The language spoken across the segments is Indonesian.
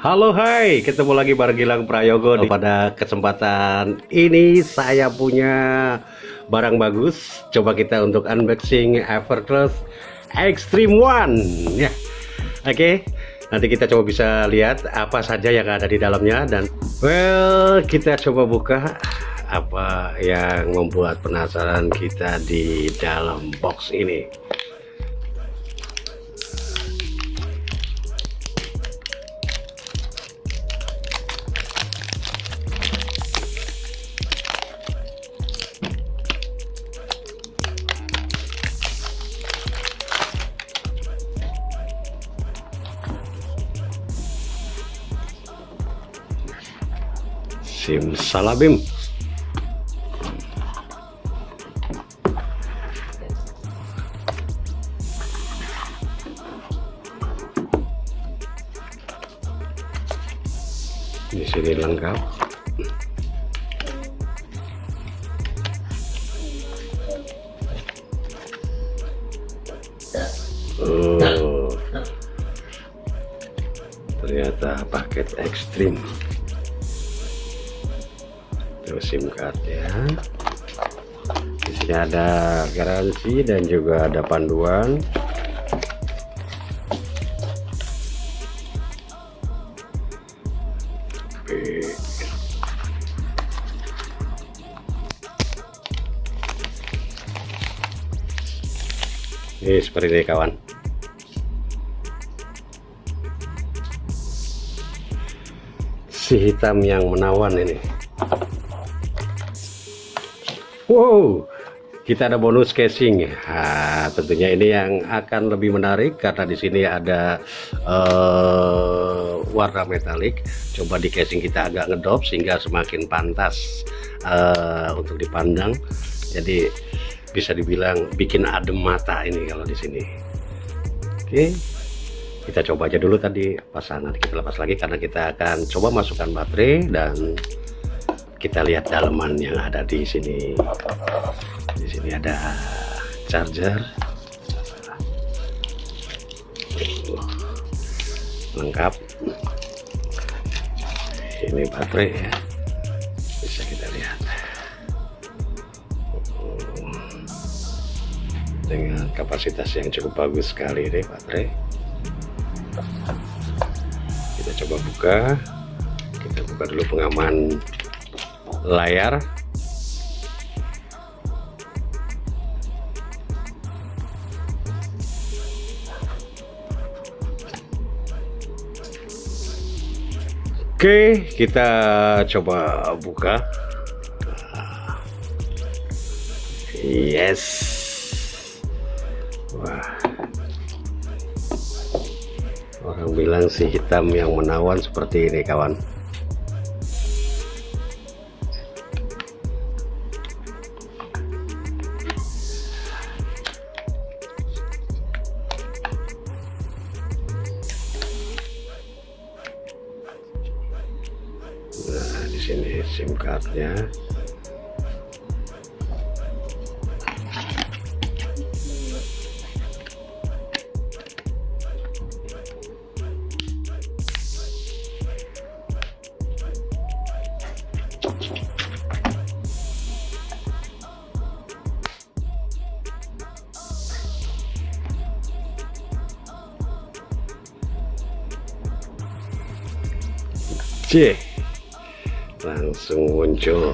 Halo, hai, ketemu lagi bareng Gilang Prayogo. Pada kesempatan ini saya punya barang bagus. Coba kita untuk unboxing Evercross Extreme One ya. Oke, nanti kita coba bisa lihat apa saja yang ada di dalamnya. Dan kita coba buka apa yang membuat penasaran kita di dalam box ini. Simsalabim. Di sini lengkap. Ternyata paket ekstrim. Terus SIM card ya. Di sini ada garansi dan juga ada panduan. Oke. Ini seperti ini kawan. Si hitam yang menawan ini. Wow, kita ada bonus casing. Nah, tentunya ini yang akan lebih menarik karena di sini ada warna metalik. Coba di casing kita agak ngedop sehingga semakin pantas untuk dipandang. Jadi bisa dibilang bikin adem mata ini kalau di sini. Oke, kita coba aja dulu tadi pasangan. Kita lepas lagi karena kita akan coba masukkan baterai dan kita lihat daleman yang ada di sini. Di sini ada charger, lengkap. Ini baterai ya, bisa kita lihat dengan kapasitas yang cukup bagus sekali ini baterai. Kita coba buka. Kita buka dulu pengaman layar. Oke, kita coba buka. Yes. Wah, orang bilang si hitam yang menawan seperti ini kawan. Nah, di sini SIM cardnya. C. Langsung muncul.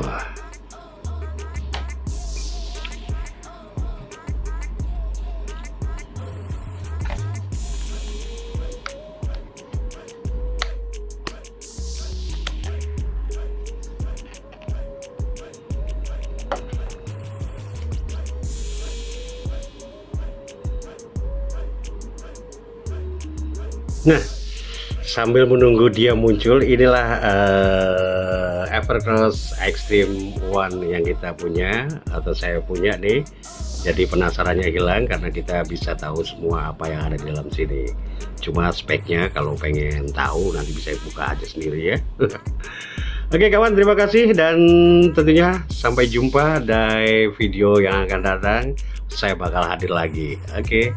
Nah, sambil menunggu dia muncul, inilah Evercross Extreme One yang kita punya atau saya punya nih. Jadi penasarannya hilang karena kita bisa tahu semua apa yang ada di dalam sini. Cuma speknya kalau pengen tahu nanti bisa buka aja sendiri ya. Oke kawan, terima kasih dan tentunya sampai jumpa di video yang akan datang. Saya bakal hadir lagi. Oke.